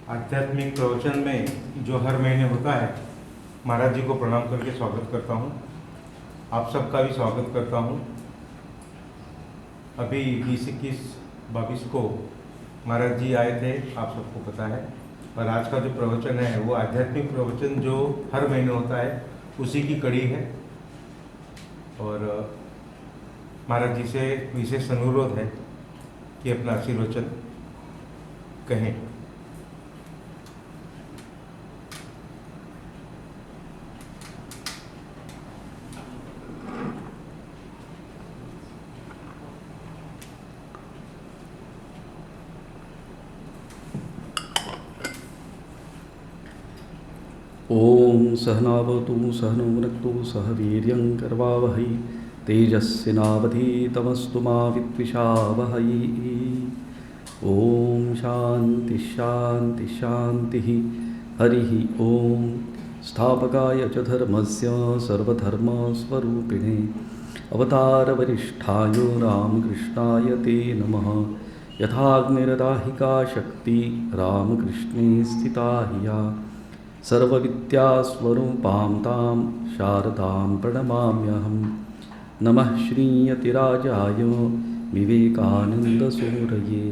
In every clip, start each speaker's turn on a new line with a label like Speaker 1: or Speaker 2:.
Speaker 1: आध्यात्मिक प्रवचन में जो हर महीने होता है, महाराज जी को प्रणाम करके स्वागत करता हूँ। आप सबका भी स्वागत करता हूँ। अभी 20, 21, 22 को महाराज जी आए थे, आप सबको पता है। और आज का जो प्रवचन है वो आध्यात्मिक प्रवचन जो हर महीने होता है उसी की कड़ी है। और महाराज जी से विशेष अनुरोध है कि अपना आशीर्वचन कहें।
Speaker 2: ओम सहनावतु सहनौ भुनक्तु सह वीर्यं करवावहै तेजस्विनावधीतमस्तु मा विद्विषावहै। ओम शांति शांति शांति। हरिः ओम। स्थापकाय च धर्मस्य सर्वधर्मस्वरूपिणे अवतारवरिष्ठाय रामकृष्णाय ते नमः। यथाग्निर्दाहिका शक्ति रामकृष्णे स्थिता हिया सर्वविद्यास्वरूपां तां शारदां प्रणमाम्यहं। नमः श्रीयतिराजाय विवेकानन्दसूरये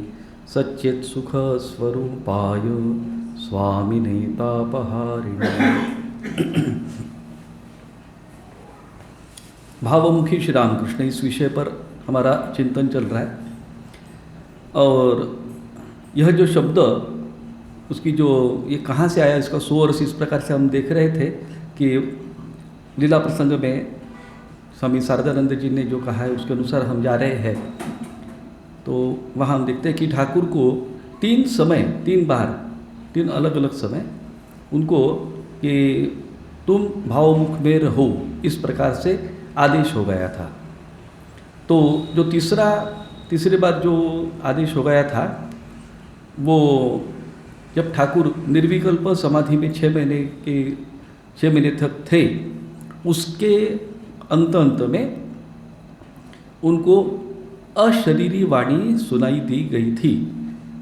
Speaker 2: सच्चित्सुखस्वरूपाय स्वामिने तापहारिणे। भावमुखी श्री रामकृष्ण, इस विषय पर हमारा चिंतन चल रहा है। और यह जो शब्द, उसकी जो ये कहाँ से आया, इसका सोर्स इस प्रकार से हम देख रहे थे कि लीला प्रसंग में स्वामी शारदानंद जी ने जो कहा है उसके अनुसार हम जा रहे हैं। तो वहाँ हम देखते हैं कि ठाकुर को 3 बार 3 अलग अलग समय उनको कि तुम भावमुख में रहो, इस प्रकार से आदेश हो गया था। तो जो तीसरी बार जो आदेश हो गया था वो जब ठाकुर निर्विकल्प समाधि में 6 महीने तक थे, उसके अंत में उनको अशरीरी वाणी सुनाई दी गई थी,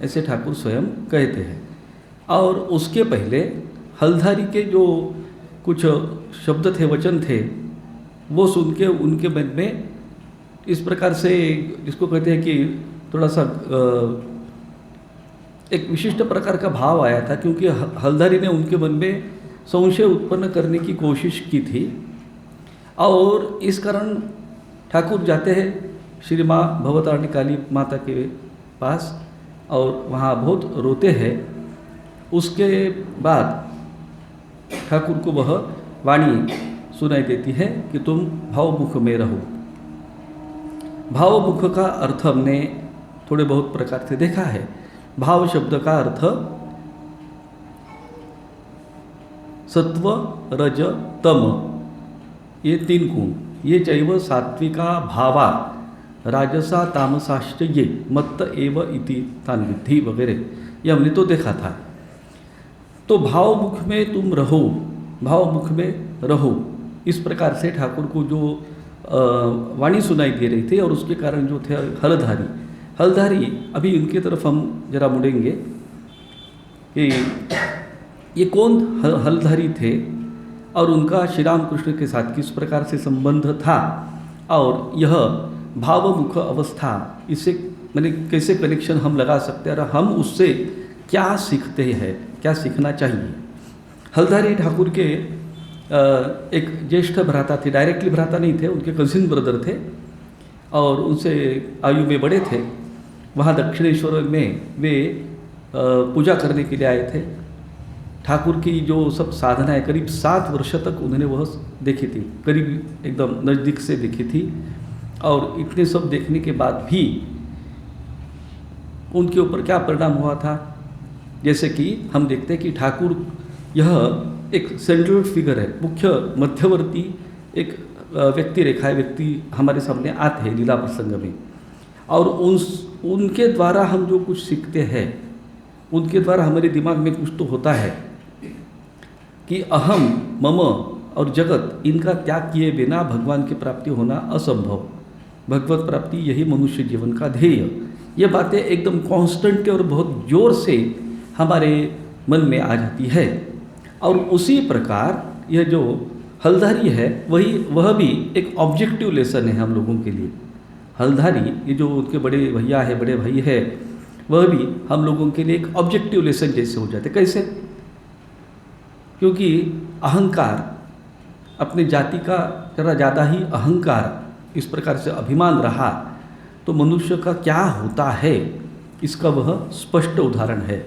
Speaker 2: ऐसे ठाकुर स्वयं कहते हैं। और उसके पहले हलधारी के जो कुछ शब्द थे, वचन थे, वो सुन के उनके मन में इस प्रकार से, जिसको कहते हैं कि थोड़ा सा एक विशिष्ट प्रकार का भाव आया था, क्योंकि हलधारी ने उनके मन में संशय उत्पन्न करने की कोशिश की थी। और इस कारण ठाकुर जाते हैं श्री माँ भवतारिणी काली माता के पास और वहाँ बहुत रोते हैं। उसके बाद ठाकुर को वह वाणी सुनाई देती है कि तुम भावमुख में रहो। भावमुख का अर्थ हमने थोड़े बहुत प्रकार से देखा है। भाव शब्द का अर्थ सत्व, रज, तम, ये 3 गुण, ये चैव सात्विका भावा राजसा तामसाश्च ये मत्त एव इति तान विद्धि वगैरह, ये हमने तो देखा था। तो भावमुख में तुम रहो, भावमुख में रहो, इस प्रकार से ठाकुर को जो वाणी सुनाई दे रही थी। और उसके कारण जो थे हलधारी, अभी उनकी तरफ हम जरा मुड़ेंगे कि ये कौन हलधारी थे और उनका श्री राम कृष्ण के साथ किस प्रकार से संबंध था, और यह भावमुख अवस्था, इससे मैंने कैसे कनेक्शन हम लगा सकते हैं और हम उससे क्या सीखते हैं, क्या सीखना चाहिए। हलधारी ठाकुर के एक ज्येष्ठ भ्राता थे, डायरेक्टली भ्राता नहीं थे, उनके कजिन ब्रदर थे और उनसे आयु में बड़े थे। वहाँ दक्षिणेश्वर में वे पूजा करने के लिए आए थे। ठाकुर की जो सब साधनाएं करीब 7 वर्ष तक उन्होंने वह देखी थी, करीब एकदम नज़दीक से देखी थी। और इतने सब देखने के बाद भी उनके ऊपर क्या परिणाम हुआ था, जैसे कि हम देखते हैं कि ठाकुर यह एक सेंट्रल फिगर है, मुख्य मध्यवर्ती एक व्यक्ति रेखा है, व्यक्ति हमारे सामने आते हैं लीला प्रसंग में। और उनके द्वारा हम जो कुछ सीखते हैं, उनके द्वारा हमारे दिमाग में कुछ तो होता है कि अहम, मम और जगत, इनका त्याग किए बिना भगवान की प्राप्ति होना असंभव। भगवत प्राप्ति यही मनुष्य जीवन का ध्येय। ये बातें एकदम कांस्टेंट और बहुत जोर से हमारे मन में आ जाती है। और उसी प्रकार यह जो हलधारी है वह भी एक ऑब्जेक्टिव लेसन है हम लोगों के लिए। हलधारी ये जो उनके बड़े भैया है, बड़े भाई है, वह भी हम लोगों के लिए एक ऑब्जेक्टिव लेसन जैसे हो जाते। कैसे? क्योंकि अहंकार, अपने जाति का जरा ज़्यादा ही अहंकार, इस प्रकार से अभिमान रहा तो मनुष्य का क्या होता है, इसका वह स्पष्ट उदाहरण है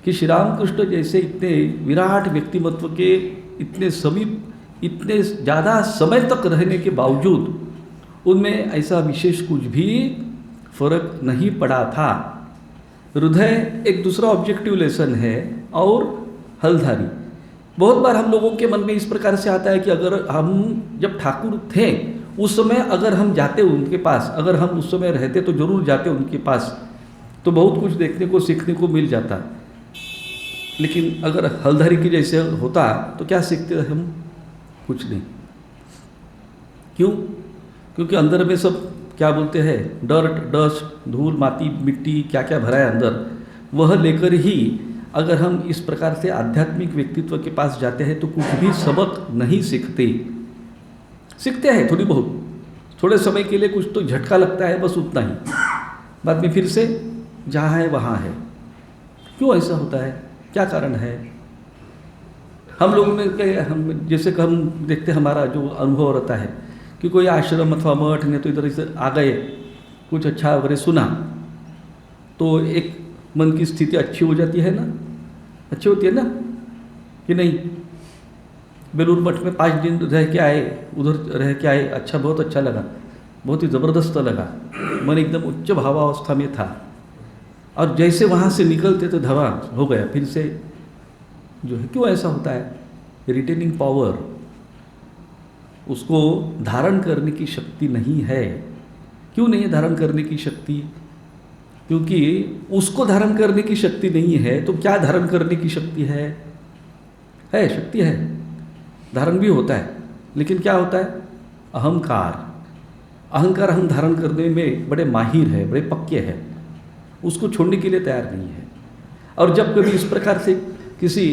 Speaker 2: कि श्री रामकृष्ण जैसे इतने विराट व्यक्तिमत्व के इतने समीप, इतने ज़्यादा समय तक रहने के बावजूद उनमें ऐसा विशेष कुछ भी फर्क नहीं पड़ा था। हृदय एक दूसरा ऑब्जेक्टिव लेसन है। और हलधारी, बहुत बार हम लोगों के मन में इस प्रकार से आता है कि अगर हम जब ठाकुर थे उस समय अगर हम जाते उनके पास, अगर हम उस समय रहते तो जरूर जाते उनके पास, तो बहुत कुछ देखने को सीखने को मिल जाता। लेकिन अगर हलधारी की जैसे होता तो क्या सीखते हम? कुछ नहीं। क्यों? क्योंकि अंदर में सब क्या बोलते हैं, डर्ट, डस्ट, धूल, माटी, मिट्टी, क्या क्या भरा है अंदर, वह लेकर ही अगर हम इस प्रकार से आध्यात्मिक व्यक्तित्व के पास जाते हैं तो कुछ भी सबक नहीं सीखते। सीखते हैं थोड़ी बहुत, थोड़े समय के लिए कुछ तो झटका लगता है, बस उतना ही, बाद में फिर से जहाँ है वहाँ है। क्यों ऐसा होता है? क्या कारण है? हम लोगों में हम जैसे कि हम देखते हमारा जो अनुभव रहता है कि कोई आश्रम अथवा मठ ने तो इधर से आ गए, कुछ अच्छा वगैरह सुना तो एक मन की स्थिति अच्छी हो जाती है ना, अच्छी होती है ना कि नहीं? बेलूर मठ में 5 दिन रह के आए, उधर रह के आए, अच्छा, बहुत अच्छा लगा, बहुत ही ज़बरदस्त लगा, मन एकदम उच्च भावावस्था में था। और जैसे वहाँ से निकलते तो धवा हो गया फिर से जो है। क्यों ऐसा होता है? रिटेनिंग पावर, उसको धारण करने की शक्ति नहीं है। क्यों नहीं है धारण करने की शक्ति? क्योंकि उसको धारण करने की शक्ति नहीं है तो क्या धारण करने की शक्ति है? शक्ति है, धारण भी होता है, लेकिन क्या होता है? अहंकार। अहंकार हम धारण करने में बड़े माहिर है, बड़े पक्के हैं, उसको छोड़ने के लिए तैयार नहीं है। और जब कभी इस प्रकार से किसी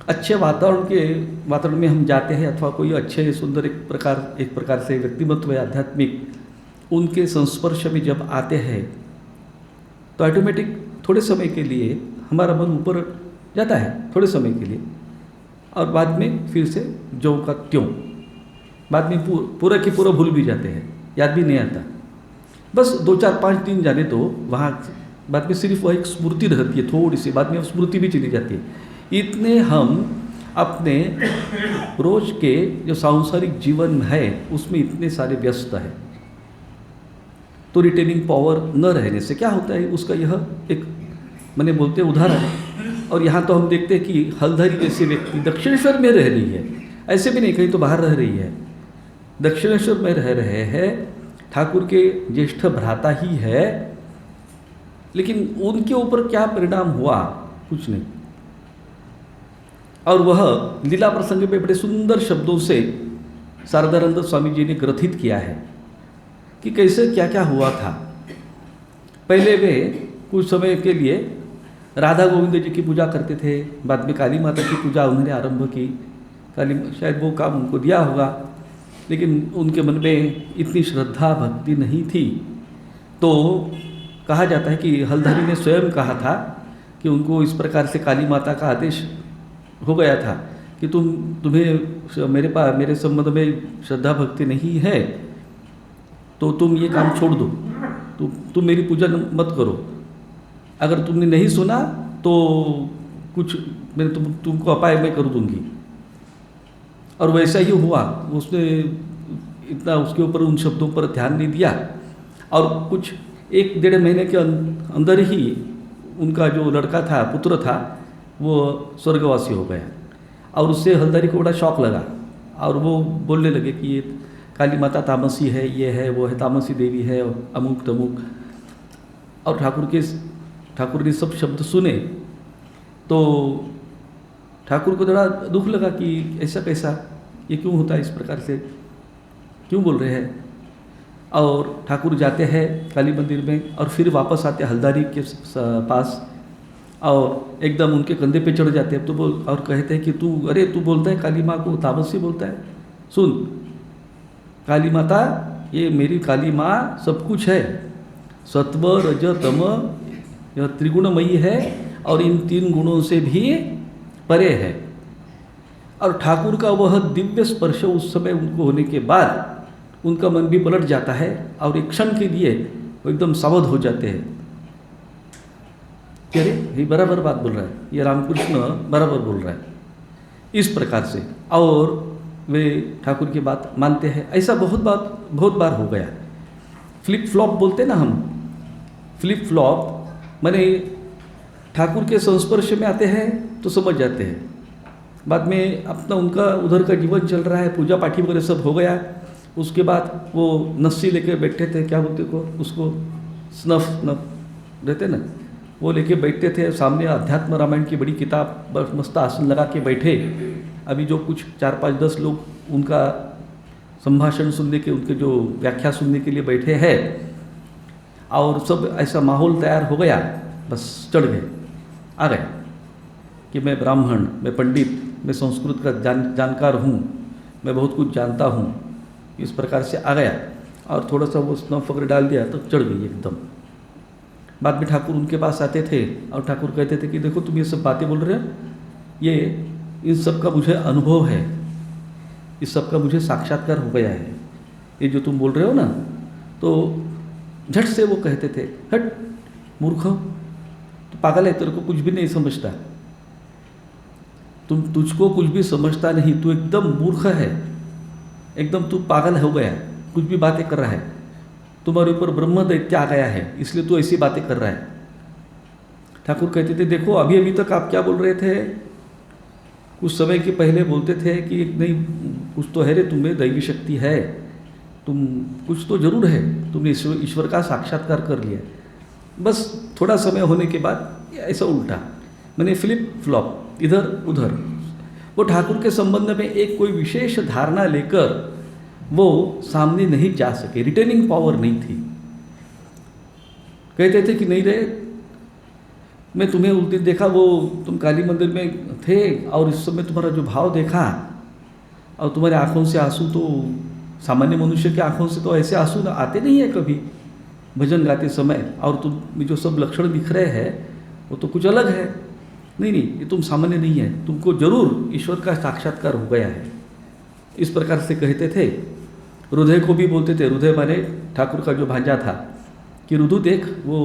Speaker 2: अच्छे वातावरण में हम जाते हैं अथवा कोई अच्छे सुंदर एक प्रकार से व्यक्तिमत्व या आध्यात्मिक उनके संस्पर्श में जब आते हैं तो ऑटोमेटिक थोड़े समय के लिए हमारा मन ऊपर जाता है, थोड़े समय के लिए, और बाद में फिर से ज्यों का त्यों, बाद में पूरा की पूरा भूल भी जाते हैं, याद भी नहीं आता। बस 2-4-5 दिन जाने तो वहाँ बाद में सिर्फ वह एक स्मृति रहती है थोड़ी सी, बाद में स्मृति भी चली जाती है। इतने हम अपने रोज के जो सांसारिक जीवन है उसमें इतने सारे व्यस्त है। तो रिटेनिंग पावर न रहने से क्या होता है, उसका यह एक मैंने बोलते उदाहरण है। और यहाँ तो हम देखते हैं कि हलधारी जैसे व्यक्ति दक्षिणेश्वर में रह रही है, ऐसे भी नहीं कहीं तो बाहर रह रही है, दक्षिणेश्वर में रह रहे हैं, ठाकुर के ज्येष्ठ भ्राता ही है, लेकिन उनके ऊपर क्या परिणाम हुआ? कुछ नहीं। और वह लीला प्रसंग में बड़े सुंदर शब्दों से शारदानंद स्वामी जी ने ग्रथित किया है कि कैसे क्या क्या हुआ था। पहले वे कुछ समय के लिए राधा गोविंद जी की पूजा करते थे, बाद में काली माता की पूजा उन्होंने आरंभ की। काली शायद वो काम उनको दिया होगा, लेकिन उनके मन में इतनी श्रद्धा भक्ति नहीं थी। तो कहा जाता है कि हलधारी ने स्वयं कहा था कि उनको इस प्रकार से काली माता का आदेश हो गया था कि तुम्हें मेरे संबंध में श्रद्धा भक्ति नहीं है तो तुम ये काम छोड़ दो, तुम मेरी पूजा मत करो, अगर तुमने नहीं सुना तो कुछ मैं तुमको अपाय में कर दूंगी। और वैसा ही हुआ, उसने इतना उसके ऊपर उन शब्दों पर ध्यान नहीं दिया और कुछ 1-1.5 महीने के अंदर ही उनका जो लड़का था, पुत्र था, वो स्वर्गवासी हो गया। और उससे हलधारी को बड़ा शौक लगा और वो बोलने लगे कि ये काली माता तामसी है, ये है, वो है, तामसी देवी है, अमुक तमुक। और ठाकुर ने सब शब्द सुने तो ठाकुर को थोड़ा दुख लगा कि ऐसा कैसा, ये क्यों होता है, इस प्रकार से क्यों बोल रहे हैं। और ठाकुर जाते हैं काली मंदिर में और फिर वापस आते हलधारी के पास और एकदम उनके कंधे पे चढ़ जाते हैं तो बोल और कहते हैं कि तू बोलता है काली माँ को, तामसी बोलता है, सुन काली माता, ये मेरी काली माँ सब कुछ है, सत्व रज तम, यह त्रिगुणमयी है और इन 3 गुणों से भी परे है। और ठाकुर का वह दिव्य स्पर्श उस समय उनको होने के बाद उनका मन भी पलट जाता है और एक क्षण के लिए वो एकदम सावध हो जाते हैं कि अरे ये बराबर बात बोल रहा है, ये रामकृष्ण बराबर बोल रहा है, इस प्रकार से। और वे ठाकुर की बात मानते हैं। ऐसा बहुत बार हो गया। फ्लिप फ्लॉप बोलते ना हम, फ्लिप फ्लॉप माने ठाकुर के संस्पर्श में आते हैं तो समझ जाते हैं, बाद में अपना उनका उधर का जीवन चल रहा है, पूजा पाठी वगैरह सब हो गया, उसके बाद वो नस्सी लेके बैठे थे, क्या बोलते को उसको, स्नफ रहते ना, वो लेके बैठते थे सामने, अध्यात्म रामायण की बड़ी किताब, बस मस्त आसन लगा के बैठे। अभी जो कुछ 4-5-10 लोग उनका संभाषण सुनने के, उनके जो व्याख्या सुनने के लिए बैठे हैं, और सब ऐसा माहौल तैयार हो गया, बस चढ़ गए, आ गए कि मैं ब्राह्मण, मैं पंडित, मैं संस्कृत का जानकार हूँ, मैं बहुत कुछ जानता हूँ, इस प्रकार से आ गया। और थोड़ा सा वो स्नफ वगैरह डाल दिया तो चढ़ गई एकदम। बाद में ठाकुर उनके पास आते थे और ठाकुर कहते थे कि देखो तुम ये सब बातें बोल रहे हो, ये इन सब का मुझे अनुभव है, इस सब का मुझे साक्षात्कार हो गया है, ये जो तुम बोल रहे हो ना। तो झट से वो कहते थे, हट मूर्ख, तो पागल है, तेरे को कुछ भी नहीं समझता, तुझको कुछ भी समझता नहीं, तू एकदम मूर्ख है, एकदम तू पागल हो गया, कुछ भी बातें कर रहा है, तुम्हारे ऊपर ब्रह्म दैत्य आ गया है, इसलिए तू ऐसी बातें कर रहा है। ठाकुर कहते थे देखो अभी तक आप क्या बोल रहे थे, कुछ समय के पहले बोलते थे कि नहीं कुछ तो है रे, तुम्हें दैवी शक्ति है, तुम कुछ तो जरूर है, तुमने ईश्वर का साक्षात्कार कर लिया। बस थोड़ा समय होने के बाद ऐसा उल्टा, मैंने फ्लिप फ्लॉप, इधर उधर। वो ठाकुर के संबंध में एक कोई विशेष धारणा लेकर वो सामने नहीं जा सके, रिटेनिंग पावर नहीं थी। कहते थे कि नहीं रे, मैं तुम्हें उस दिन देखा, वो तुम काली मंदिर में थे और इस समय तुम्हारा जो भाव देखा, और तुम्हारे आँखों से आंसू, तो सामान्य मनुष्य के आँखों से तो ऐसे आंसू आते नहीं है कभी भजन गाते समय, और तुम जो सब लक्षण दिख रहे हैं वो तो कुछ अलग है। नहीं, ये तुम सामान्य नहीं है, तुमको जरूर ईश्वर का साक्षात्कार हो गया है, इस प्रकार से कहते थे। हृदय को भी बोलते थे, हृदय माने ठाकुर का जो भांजा था, कि रुदु देख, वो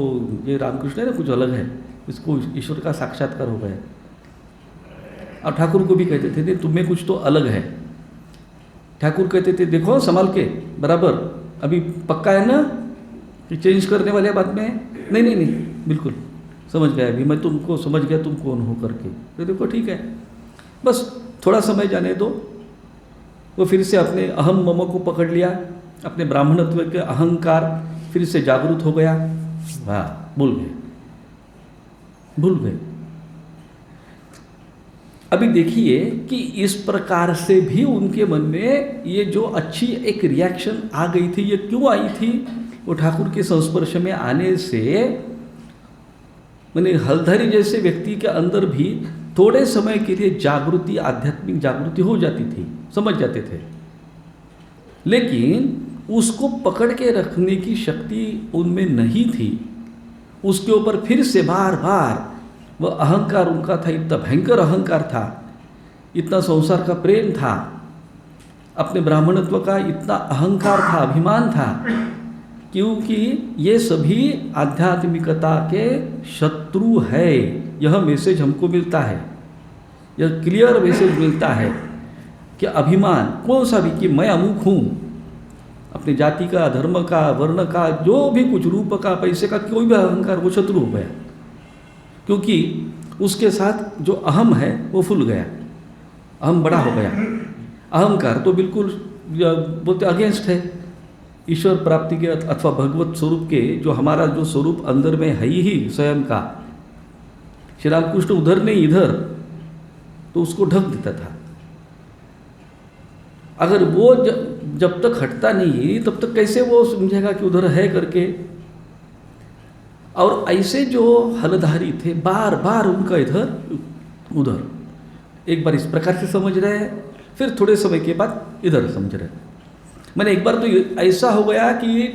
Speaker 2: ये रामकृष्ण है ना, कुछ अलग है, इसको ईश्वर का साक्षात्कार हो गया। और ठाकुर को भी कहते थे तुम्हें कुछ तो अलग है। ठाकुर कहते थे देखो संभाल के, बराबर अभी पक्का है ना कि चेंज करने वाले बात में, नहीं, बिल्कुल समझ गया, अभी मैं तुमको समझ गया तुम कौन हो करके। तो देखो ठीक है, बस थोड़ा समय जाने दो। वो फिर से अपने अहम मम को पकड़ लिया, अपने ब्राह्मणत्व के अहंकार फिर से जागरूक हो गया। वाह, भूल गए। अभी देखिए कि इस प्रकार से भी उनके मन में ये जो अच्छी एक रिएक्शन आ गई थी, ये क्यों आई थी? वो ठाकुर के संस्पर्श में आने से मैंने हलधरी जैसे व्यक्ति के अंदर भी थोड़े समय के लिए जागृति, आध्यात्मिक जागृति हो जाती थी, समझ जाते थे, लेकिन उसको पकड़ के रखने की शक्ति उनमें नहीं थी। उसके ऊपर फिर से बार बार वह अहंकार उनका था, इतना भयंकर अहंकार था, इतना संसार का प्रेम था, अपने ब्राह्मणत्व का इतना अहंकार था, अभिमान था, क्योंकि ये सभी आध्यात्मिकता के शत्रु है। यह मैसेज हमको मिलता है, यह क्लियर मैसेज मिलता है कि अभिमान कौन सा भी, कि मैं अमुक हूँ, अपने जाति का, धर्म का, वर्ण का, जो भी कुछ, रूप का, पैसे का, कोई भी अहंकार, वो शत्रु हो गया, क्योंकि उसके साथ जो अहम है वो फूल गया, अहम बड़ा हो गया। अहंकार तो बिल्कुल बोलते अगेंस्ट है ईश्वर प्राप्ति के अथवा भगवत स्वरूप के, जो हमारा जो स्वरूप अंदर में है ही स्वयं का। श्री रामकृष्ण उधर नहीं इधर, तो उसको ढक देता था। अगर वो जब तक हटता नहीं तब तक कैसे वो समझेगा कि उधर है करके। और ऐसे जो हलधारी थे बार बार उनका इधर उधर, एक बार इस प्रकार से समझ रहे हैं, फिर थोड़े समय के बाद इधर समझ रहे हैं। मैंने एक बार तो ऐसा हो गया कि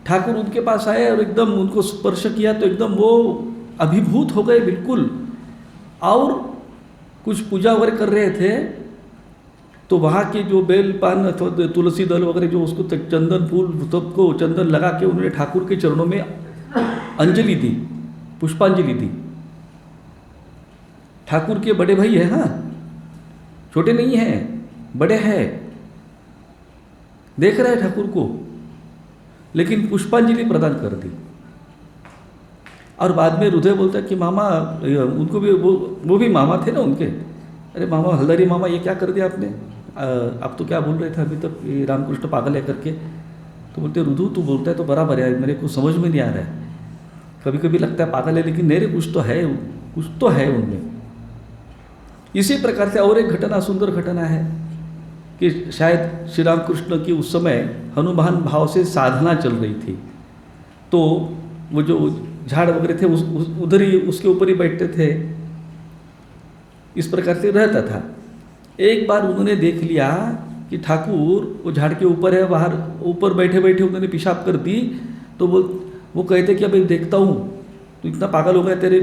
Speaker 2: ठाकुर उनके पास आए और एकदम उनको स्पर्श किया तो एकदम वो अभिभूत हो गए बिल्कुल, और कुछ पूजा वगैरह कर रहे थे तो वहाँ के जो बेल पान अथवा तुलसी दल वगैरह जो उसको चंदन फूल सबको चंदन लगा के उन्होंने ठाकुर के चरणों में अंजलि दी, पुष्पांजलि दी। ठाकुर के बड़े भाई हैं, हाँ, छोटे नहीं हैं, बड़े हैं, देख रहे हैं ठाकुर को, लेकिन पुष्पांजलि प्रदान कर दी। और बाद में हृदय बोलता है कि मामा, उनको भी वो भी मामा थे ना उनके, अरे मामा हल्दारी मामा ये क्या कर दिया आपने, आप तो क्या बोल रहे थे अभी तक ये रामकृष्ण पागल है करके। तो बोलते रुधु तू बोलता है तो बराबर है, मेरे को समझ में नहीं आ रहा है, कभी कभी लगता है पागल है लेकिन मेरे कुछ तो है उनमें। इसी प्रकार से और एक घटना, सुंदर घटना है कि शायद श्री रामकृष्ण की उस समय हनुमान भाव से साधना चल रही थी, तो वो जो झाड़ वगैरह थे उधर ही उसके ऊपर ही बैठते थे, इस प्रकार से रहता था। एक बार उन्होंने देख लिया कि ठाकुर वो झाड़ के ऊपर है, बाहर ऊपर बैठे बैठे उन्होंने पेशाब कर दी, तो वो कहते कि अभी देखता हूँ तो इतना पागल हो गया, तेरे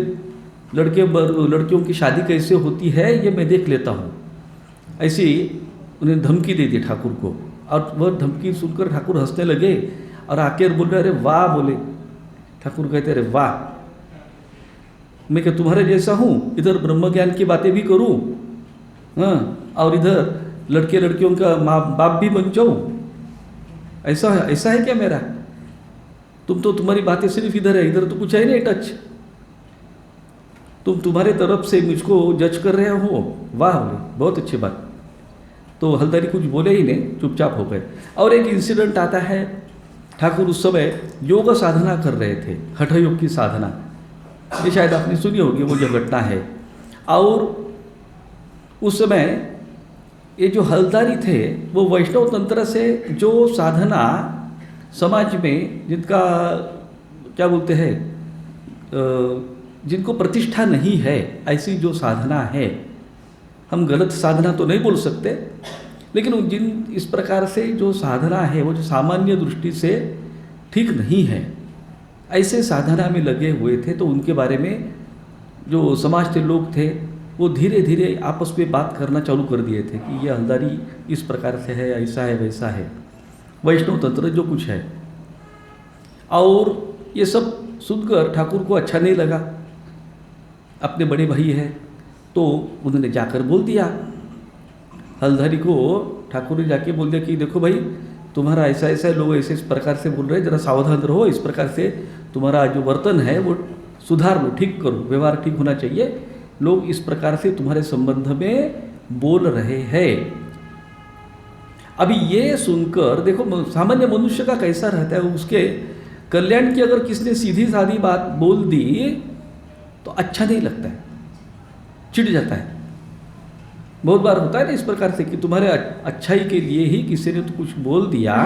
Speaker 2: लड़कियों की शादी कैसे होती है ये मैं देख लेता हूँ। ऐसी उन्हें धमकी दे दी ठाकुर को, और वह धमकी सुनकर ठाकुर हंसने लगे और आके बोल रहे अरे वाह, बोले ठाकुर कहते अरे वाह, मैं क्या तुम्हारे जैसा हूँ, इधर ब्रह्म ज्ञान की बातें भी करूँ, हाँ, और इधर लड़कियों का माँ बाप भी बन जाऊँ, ऐसा है क्या मेरा? तुम तो तुम्हारी बातें सिर्फ इधर है, इधर तो कुछ है नहीं टच, तुम्हारे तरफ से मुझको जज कर रहे हो, वाह बोले बहुत अच्छी बात। तो हल्दारी कुछ बोले ही नहीं, चुपचाप हो गए। और एक इंसिडेंट आता है, ठाकुर उस समय योग साधना कर रहे थे, हठ योग की साधना, ये शायद आपने सुनी होगी वो जो घटना है। और उस समय ये जो हल्दारी थे वो वैष्णव तंत्र से जो साधना समाज में जिनका क्या बोलते हैं, जिनको प्रतिष्ठा नहीं है, ऐसी जो साधना है, हम गलत साधना तो नहीं बोल सकते, लेकिन जिन इस प्रकार से जो साधना है वो जो सामान्य दृष्टि से ठीक नहीं है, ऐसे साधना में लगे हुए थे। तो उनके बारे में जो समाज के लोग थे वो धीरे धीरे आपस में बात करना चालू कर दिए थे कि ये हल्दारी इस प्रकार से है, ऐसा है वैसा है, वैष्णव तंत्र जो कुछ है। और ये सब सुनकर ठाकुर को अच्छा नहीं लगा, अपने बड़े भाई है तो उन्होंने जाकर बोल दिया हल्दारी को। ठाकुर ने जाके बोल दिया कि देखो भाई, तुम्हारा ऐसा ऐसा लोग ऐसे इस प्रकार से बोल रहे हैं, जरा सावधान रहो, इस प्रकार से तुम्हारा जो वर्तन है वो सुधार लो, ठीक करो, व्यवहार ठीक होना चाहिए, लोग इस प्रकार से तुम्हारे संबंध में बोल रहे हैं। अभी ये सुनकर देखो सामान्य मनुष्य का कैसा रहता है, उसके कल्याण की अगर किसने सीधी साधी बात बोल दी तो अच्छा नहीं लगता है, चिढ़ जाता है। बहुत बार होता है ना इस प्रकार से कि तुम्हारे अच्छाई के लिए ही किसी ने तो कुछ बोल दिया,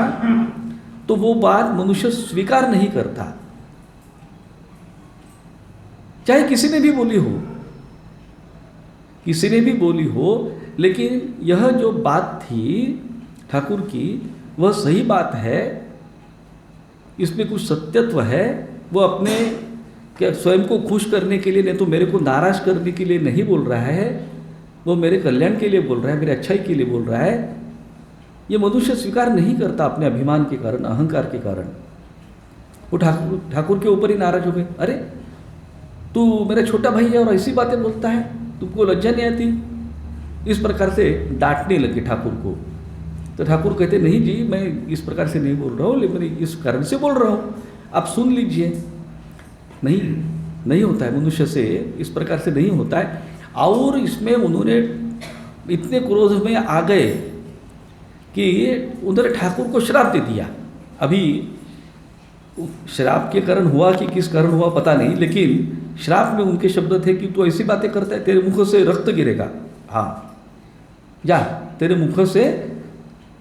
Speaker 2: तो वो बात मनुष्य स्वीकार नहीं करता, चाहे किसी ने भी बोली हो, किसी ने भी बोली हो, लेकिन यह जो बात थी ठाकुर की वह सही बात है, इसमें कुछ सत्यत्व है। वो अपने क्या स्वयं को खुश करने के लिए, नहीं तो मेरे को नाराज करने के लिए नहीं बोल रहा है, वो मेरे कल्याण के लिए बोल रहा है, मेरे अच्छाई के लिए बोल रहा है। ये मनुष्य स्वीकार नहीं करता अपने अभिमान के कारण, अहंकार के कारण। वो ठाकुर के ऊपर ही नाराज हो गए, अरे तू मेरा छोटा भाई है और ऐसी बातें बोलता है, तुमको लज्जा नहीं आती? इस प्रकार से डांटने लगे ठाकुर को। तो ठाकुर कहते नहीं जी, मैं इस प्रकार से नहीं बोल रहा हूँ, लेकिन मैं इस कारण से बोल रहा हूँ, आप सुन लीजिए। नहीं होता है, मनुष्य से इस प्रकार से नहीं होता है। और इसमें उन्होंने इतने क्रोध में आ गए कि उन्होंने ठाकुर को श्राप दे दिया। अभी श्राप के कारण हुआ कि किस कारण हुआ पता नहीं, लेकिन श्राप में उनके शब्द थे कि तू ऐसी बातें करता है, तेरे मुख से रक्त गिरेगा, हाँ जा, तेरे मुख से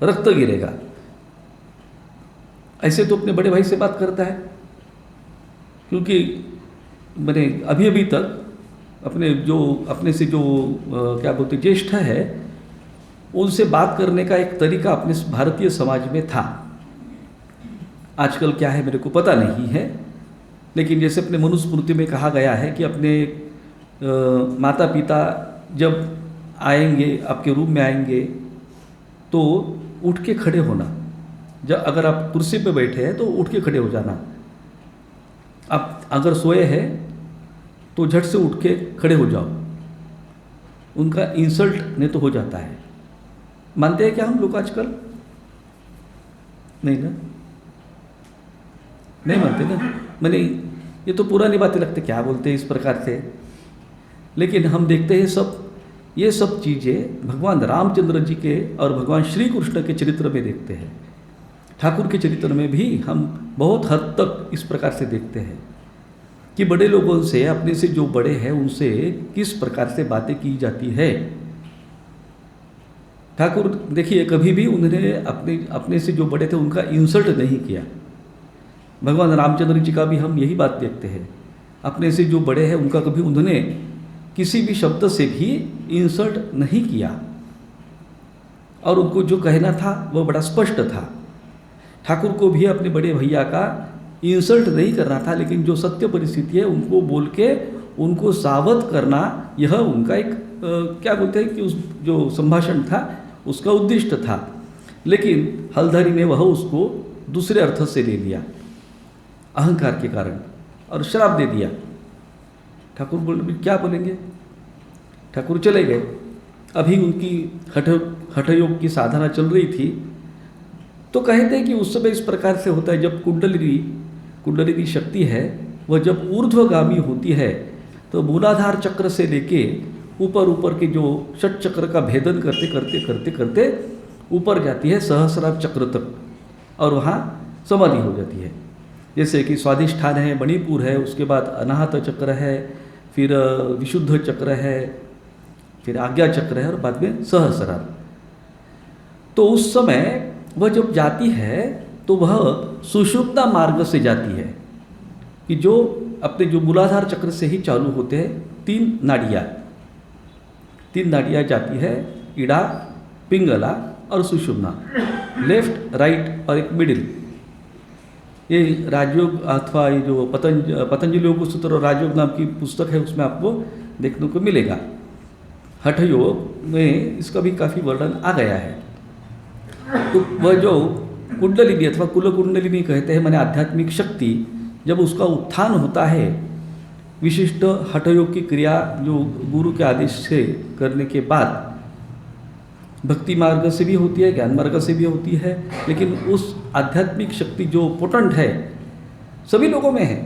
Speaker 2: रक्त गिरेगा। ऐसे तो अपने बड़े भाई से बात करता है, क्योंकि मैंने अभी अभी तक अपने से जो क्या बोलते ज्येष्ठ है, उनसे बात करने का एक तरीका अपने भारतीय समाज में था। आजकल क्या है मेरे को पता नहीं है, लेकिन जैसे अपने मनुस्मृति में कहा गया है कि अपने माता पिता जब आएंगे, आपके रूम में आएंगे, तो उठ के खड़े होना। जब अगर आप कुर्सी पे बैठे हैं तो उठ के खड़े हो जाना। आप अगर सोए हैं तो झट से उठ के खड़े हो जाओ। उनका इंसल्ट नहीं तो हो जाता है। मानते हैं क्या हम लोग आजकल? नहीं ना, नहीं मानते ना। मैंने ये तो पुरानी बातें लगते, क्या बोलते हैं इस प्रकार से। लेकिन हम देखते हैं ये सब चीज़ें भगवान रामचंद्र जी के और भगवान श्री कृष्ण के चरित्र में देखते हैं। ठाकुर के चरित्र में भी हम बहुत हद तक इस प्रकार से देखते हैं कि बड़े लोगों से, अपने से जो बड़े हैं उनसे किस प्रकार से बातें की जाती है। ठाकुर देखिए कभी भी उन्होंने अपने से जो बड़े थे उनका इंसल्ट नहीं किया। भगवान रामचंद्र जी का भी हम यही बात देखते हैं, अपने से जो बड़े हैं उनका कभी उन्होंने किसी भी शब्द से भी इंसल्ट नहीं किया, और उनको जो कहना था वह बड़ा स्पष्ट था। ठाकुर को भी अपने बड़े भैया का इंसल्ट नहीं करना था, लेकिन जो सत्य परिस्थिति है उनको बोल के उनको सावध करना, यह उनका एक क्या बोलते हैं कि उस जो संभाषण था उसका उद्दिष्ट था। लेकिन हलधरी ने वह उसको दूसरे अर्थ से ले लिया, अहंकार के कारण, और श्राप दे दिया। ठाकुर बोले क्या बोलेंगे, ठाकुर चले गए। अभी उनकी हठयोग की साधना चल रही थी, तो कहते हैं कि उस समय इस प्रकार से होता है, जब कुंडलिनी शक्ति है वह जब ऊर्ध्वगामी होती है तो मूलाधार चक्र से लेके ऊपर के जो षट चक्र का भेदन करते ऊपर जाती है सहस्रार चक्र तक, और वहाँ समाधि हो जाती है। जैसे कि स्वाधिष्ठान है, मणिपुर है, उसके बाद अनाहत चक्र है, फिर विशुद्ध चक्र है, फिर आज्ञा चक्र है, और बाद में सहस्रार। तो उस समय वह जब जाती है तो वह सुषुप्ता मार्ग से जाती है, कि जो अपने जो मूलाधार चक्र से ही चालू होते हैं। तीन नाड़ियाँ जाती है, इड़ा, पिंगला और सुषुम्ना, लेफ्ट, राइट और एक मिडिल। ये राजयोग अथवा ये जो पतंजलि योग सूत्र और राजयोग नाम की पुस्तक है उसमें आपको देखने को मिलेगा। हठ योग में इसका भी काफ़ी वर्णन आ गया है। तो वह जो कुंडलिनी अथवा कुल कुंडलिनी कहते हैं, माने आध्यात्मिक शक्ति, जब उसका उत्थान होता है, विशिष्ट हठयोग की क्रिया जो गुरु के आदेश से करने के बाद भक्ति मार्ग से भी होती है, ज्ञान मार्ग से भी होती है, लेकिन उस आध्यात्मिक शक्ति जो पोटेंट है सभी लोगों में है।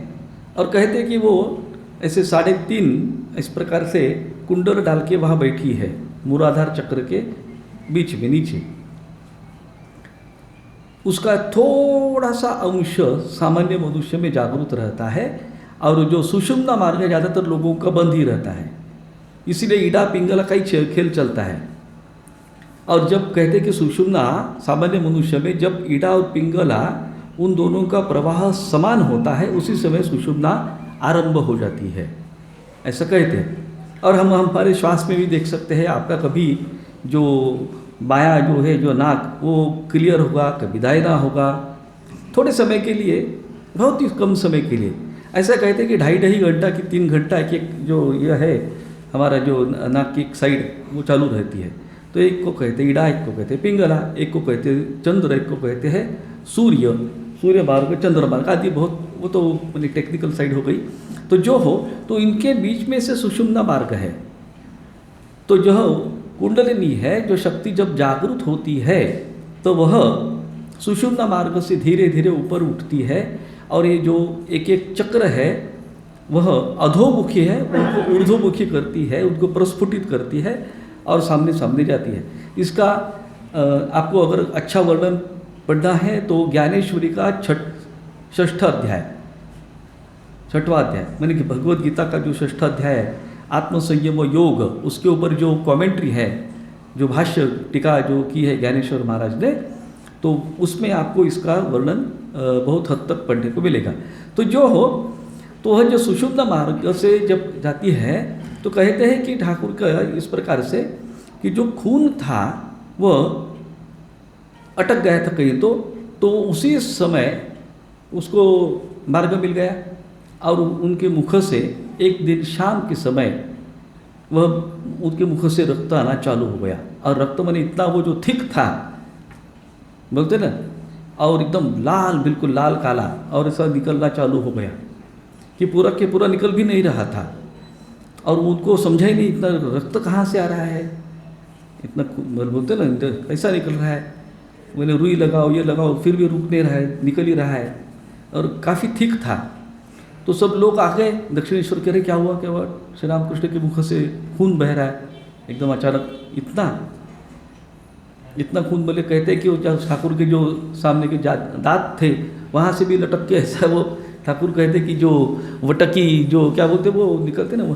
Speaker 2: और कहते हैं कि वो ऐसे 3.5 इस प्रकार से कुंडल डाल के वहाँ बैठी है, मूलाधार चक्र के बीच में नीचे। उसका थोड़ा सा अंश सामान्य मनुष्य में जागरूक रहता है, और जो सुषुम्ना मार्ग है ज़्यादातर लोगों का बंद ही रहता है। इसीलिए ईड़ा पिंगला का ही खेल चलता है। और जब कहते कि सुषुम्ना सामान्य मनुष्य में जब ईड़ा और पिंगला उन दोनों का प्रवाह समान होता है, उसी समय सुषुम्ना आरंभ हो जाती है, ऐसा कहते हैं। और हम हमारे श्वास में भी देख सकते हैं, आपका कभी जो बायां जो है जो नाक वो क्लियर होगा, कभी दाहिना होगा, थोड़े समय के लिए, बहुत ही कम समय के लिए। ऐसा कहते हैं कि 2.5 घंटा की 3 घंटा एक जो यह है हमारा जो नाक की एक साइड वो चालू रहती है। तो एक को कहते हैं ईड़ा, एक को कहते हैं पिंगला, एक को कहते हैं चंद्र, एक को कहते हैं सूर्य मार्ग, चंद्र मार्ग आदि। बहुत वो तो मतलब टेक्निकल साइड हो गई। तो जो हो तो इनके बीच में से सुषुम्ना मार्ग है। तो जो कुंडलिनी है, जो शक्ति जब जागृत होती है तो वह सुषुम्ना मार्ग से धीरे धीरे ऊपर उठती है, और ये जो एक एक चक्र है वह अधोमुखी है, उनको ऊर्ध्वमुखी करती है, उनको प्रस्फुटित करती है और सामने जाती है। इसका आपको अगर अच्छा वर्णन पढ़ना है तो ज्ञानेश्वरी का 6वां अध्याय, माने कि भगवद गीता का जो 6वां अध्याय है, आत्मसंयम योग, उसके ऊपर जो कमेंट्री है, जो भाष्य टीका जो की है ज्ञानेश्वर महाराज ने, तो उसमें आपको इसका वर्णन बहुत हद तक पढ़ने को मिलेगा। तो जो हो तो वह जो सुषुम्ना मार्ग से जब जाती है तो कहते हैं कि ठाकुर का इस प्रकार से कि जो खून था वह अटक गया था कहीं तो उसी समय उसको मार्ग मिल गया और उनके मुख से एक दिन शाम के समय वह उनके मुख से रक्त आना चालू हो गया। और रक्त माने इतना वो जो थिक था बोलते ना, और एकदम लाल, बिल्कुल लाल काला, और ऐसा निकलना चालू हो गया कि पूरा के पूरा निकल भी नहीं रहा था। और उनको समझा ही नहीं इतना रक्त कहाँ से आ रहा है, इतना बोलते ना कैसा निकल रहा है। मैंने रुई लगाओ, ये लगाओ, फिर भी रुक नहीं रहा है, निकल ही रहा है और काफ़ी थिक था। तो सब लोग आ गए, दक्षिणेश्वर कह रहे क्या हुआ क्या हुआ, श्री रामकृष्ण के मुख से खून बह रहा है एकदम अचानक, इतना खून। बोले कहते हैं कि वो ठाकुर के जो सामने के दांत थे वहाँ से भी लटक के ऐसा वो ठाकुर कहते कि जो वटकी जो क्या बोलते वो निकलते ना वो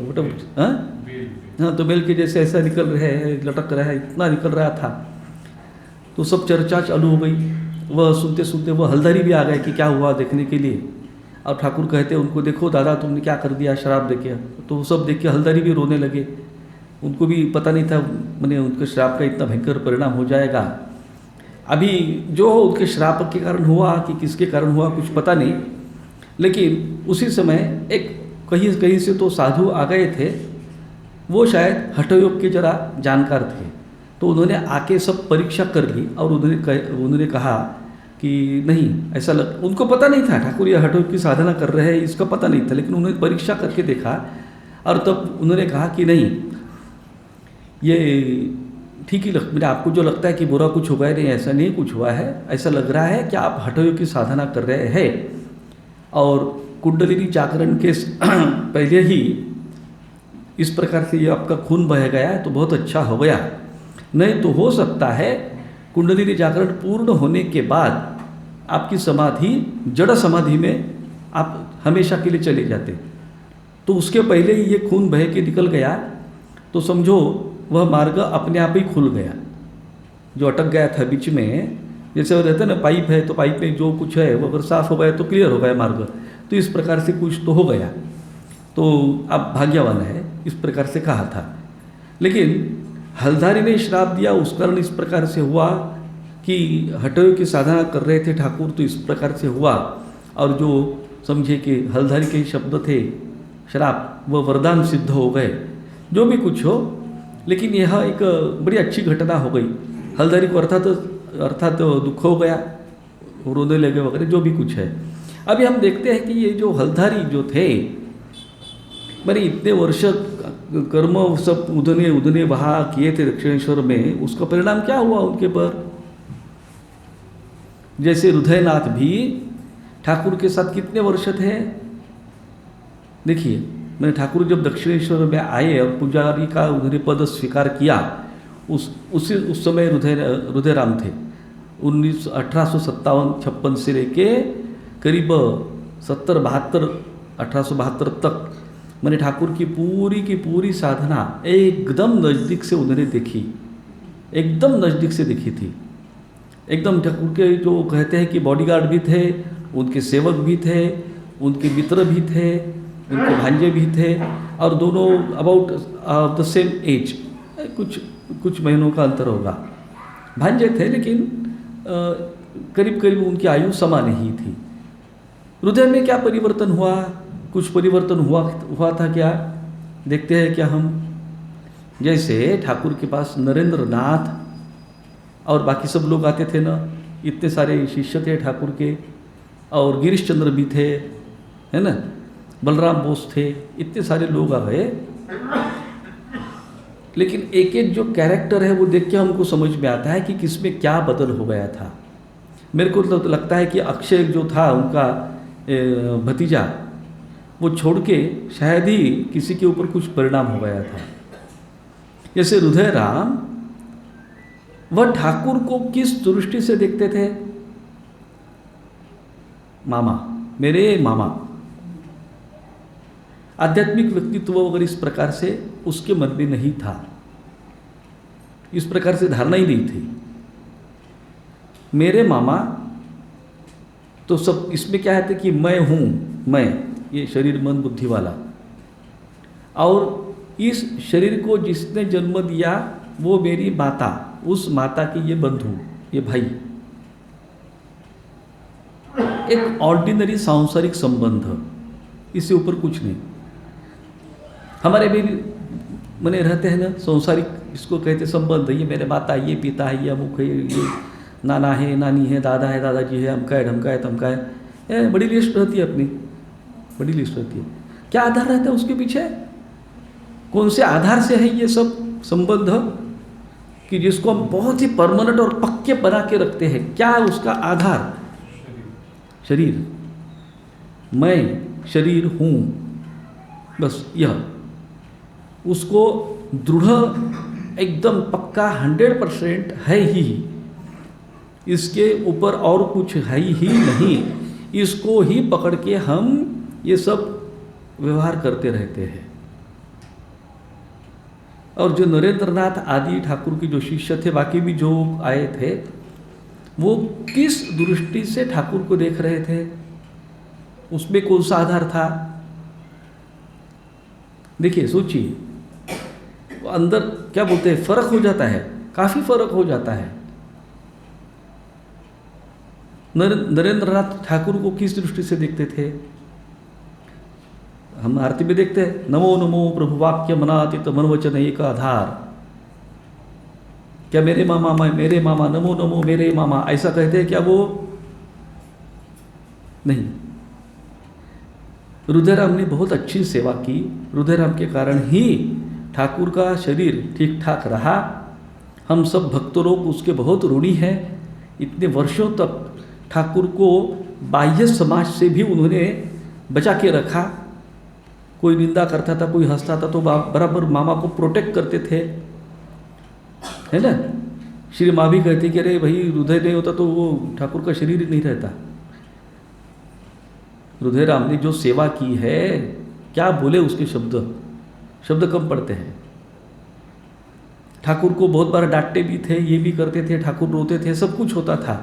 Speaker 2: वटक, हाँ, तो बेल के जैसे ऐसा निकल रहे है, लटक रहा है, इतना निकल रहा था। तो सब चर्चा चालू हो गई। वह सुनते सुनते वह हल्दारी भी आ गए कि क्या हुआ देखने के लिए। और ठाकुर कहते उनको, देखो दादा तुमने क्या कर दिया शराब देके। तो सब देख के हल्दारी भी रोने लगे। उनको भी पता नहीं था मैंने उनके श्राप का इतना भयंकर परिणाम हो जाएगा। अभी जो उनके श्राप के कारण हुआ कि किसके कारण हुआ कुछ पता नहीं, लेकिन उसी समय एक कहीं से तो साधु आ गए थे, वो शायद हठयोग के जरा जानकार थे। तो उन्होंने आके सब परीक्षा कर ली और उन्होंने कहा कि नहीं ऐसा उनको पता नहीं था ठाकुर ये हठयोग की साधना कर रहे हैं, इसका पता नहीं था, लेकिन उन्होंने परीक्षा करके देखा और तब उन्होंने कहा कि नहीं ये ठीक ही मैंने आपको जो लगता है कि बुरा कुछ होगा, नहीं ऐसा नहीं कुछ हुआ है, ऐसा लग रहा है कि आप हठयोग की साधना कर रहे हैं और कुंडलिनी जागरण के पहले ही इस प्रकार से ये आपका खून बह गया है तो बहुत अच्छा हो गया। नहीं तो हो सकता है कुंडलिनी जागरण पूर्ण होने के बाद आपकी समाधि जड़ समाधि में आप हमेशा के लिए चले जाते। तो उसके पहले ही ये खून बह के निकल गया तो समझो वह मार्ग अपने आप ही खुल गया, जो अटक गया था बीच में। जैसे वो रहता है ना पाइप है तो पाइप में जो कुछ है वो अगर साफ हो गया तो क्लियर हो गया मार्ग, तो इस प्रकार से कुछ तो हो गया, तो आप भाग्यवान है, इस प्रकार से कहा था। लेकिन हल्दारी ने श्राप दिया उस कारण इस प्रकार से हुआ कि हठयोग की साधना कर रहे थे ठाकुर, तो इस प्रकार से हुआ। और जो समझे कि हल्दारी के शब्द थे श्राप, वो वरदान सिद्ध हो गए। जो भी कुछ हो, लेकिन यह एक बड़ी अच्छी घटना हो गई। हल्दारी को अर्थात दुख हो गया, रोने लगे वगैरह जो भी कुछ है। अभी हम देखते हैं कि ये जो हल्दारी जो थे, मैंने इतने वर्ष कर्म सब उधने वहाँ किए थे दक्षिणेश्वर में, उसका परिणाम क्या हुआ उनके पर। जैसे हृदयनाथ भी ठाकुर के साथ कितने वर्ष थे, देखिए मैंने ठाकुर जब दक्षिणेश्वर में आए और पुजारी का उन्होंने पद स्वीकार किया, उस समय हृदयराम थे। 1857-56 से लेके करीब 1872 तक मैंने ठाकुर की पूरी साधना एकदम नज़दीक से उन्होंने देखी, एकदम नज़दीक से देखी थी। एकदम ठाकुर के जो कहते हैं कि बॉडीगार्ड भी थे, उनके सेवक भी थे, उनके मित्र भी थे, उनके भांजे भी थे, और दोनों अबाउट द सेम एज, कुछ महीनों का अंतर होगा। भांजे थे लेकिन करीब उनकी आयु समान ही थी। हृदय में क्या परिवर्तन हुआ, कुछ परिवर्तन हुआ था क्या, देखते हैं क्या हम। जैसे ठाकुर के पास नरेंद्र नाथ और बाकी सब लोग आते थे ना, इतने सारे शिष्य थे ठाकुर के, और गिरीश चंद्र भी थे, है ना, बलराम बोस थे, इतने सारे लोग आ गए। लेकिन एक एक जो कैरेक्टर है वो देख के हमको समझ में आता है कि किसमें क्या बदल हो गया था। मेरे को तो लगता है कि अक्षय जो था उनका भतीजा, वो छोड़ के शायद ही किसी के ऊपर कुछ परिणाम हो गया था। जैसे हृदयराम, वह ठाकुर को किस दृष्टि से देखते थे, मामा, मेरे मामा। आध्यात्मिक व्यक्तित्व वगैरह इस प्रकार से उसके मन में नहीं था, इस प्रकार से धारणा ही नहीं थी। मेरे मामा तो सब इसमें क्या है कि मैं हूँ, मैं ये शरीर मन बुद्धि वाला। और इस शरीर को जिसने जन्म दिया वो मेरी माता, उस माता की ये बंधु, ये भाई, एक ऑर्डिनरी सांसारिक संबंध, इससे ऊपर कुछ नहीं। हमारे भी मने रहते हैं ना सांसारिक, इसको कहते संबंध, ये मेरे माता, ये पिता है, ये अमुक है, ये नाना है, नानी है, दादा है, दादाजी है, अमका है, ढमका है, तमका है, ये बड़ी लिस्ट रहती है अपनी, बड़ी लिस्ट रहती है। क्या आधार रहता है उसके पीछे? कौन से आधार से है ये सब संबंध कि जिसको हम बहुत ही परमानेंट और पक्के बना के रखते हैं? क्या है उसका आधार? शरीर। मैं शरीर हूँ, बस यह उसको दृढ़ एकदम पक्का 100% है ही, इसके ऊपर और कुछ है ही नहीं। इसको ही पकड़ के हम ये सब व्यवहार करते रहते हैं। और जो नरेंद्रनाथ आदि ठाकुर के जो शिष्य थे, बाकी भी जो आए थे, वो किस दृष्टि से ठाकुर को देख रहे थे? उसमें कौन सा आधार था? देखिए, सोचिए, अंदर क्या बोलते हैं, फर्क हो जाता है, काफी फर्क हो जाता है। नरेंद्रनाथ ठाकुर को किस दृष्टि से देखते थे? हम आरती में देखते हैं, नमो नमो प्रभु वाक्य मनातीत मन वचन एक आधार। क्या मेरे मामा, मेरे मामा, नमो नमो मेरे मामा, ऐसा कहते हैं क्या वो? नहीं। रुद्रराम ने बहुत अच्छी सेवा की। रुद्रराम के कारण ही ठाकुर का शरीर ठीक ठाक रहा। हम सब भक्त लोग उसके बहुत ऋणी हैं। इतने वर्षों तक ठाकुर को बाह्य समाज से भी उन्होंने बचा के रखा। कोई निंदा करता था, कोई हंसता था, तो बराबर मामा को प्रोटेक्ट करते थे, है ना। श्री माँ भी कहती कि अरे भाई, हृदय नहीं होता तो वो ठाकुर का शरीर ही नहीं रहता। रुद्रराम ने जो सेवा की है, क्या बोले उसके शब्द कम पड़ते हैं। ठाकुर को बहुत बार डांटते भी थे, ये भी करते थे, ठाकुर रोते थे, सब कुछ होता था।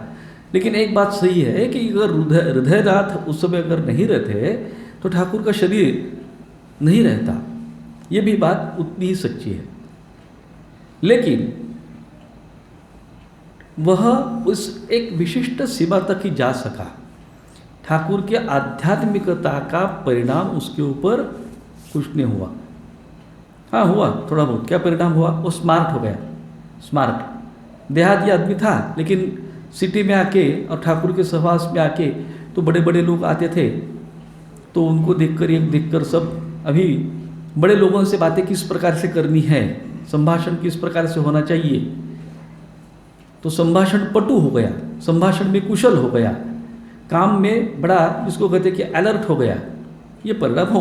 Speaker 2: लेकिन एक बात सही है कि अगर हृदयनाथ उस समय अगर नहीं रहते तो ठाकुर का शरीर नहीं रहता। ये भी बात उतनी ही सच्ची है। लेकिन वह उस एक विशिष्ट सीमा तक ही जा सका। ठाकुर के आध्यात्मिकता का परिणाम उसके ऊपर कुछ नहीं हुआ। हाँ, हुआ थोड़ा बहुत। क्या परिणाम हुआ? वो स्मार्ट हो गया। स्मार्ट देहाती आदमी था, लेकिन सिटी में आके और ठाकुर के सहवास में आके तो बड़े बड़े लोग आते थे, तो उनको देखकर सब अभी बड़े लोगों से बातें किस प्रकार से करनी है, संभाषण किस प्रकार से होना चाहिए, तो संभाषण पटु हो गया, संभाषण में कुशल हो गया, काम में बड़ा जिसको कहते कि अलर्ट हो गया। ये परिणाम हो गया।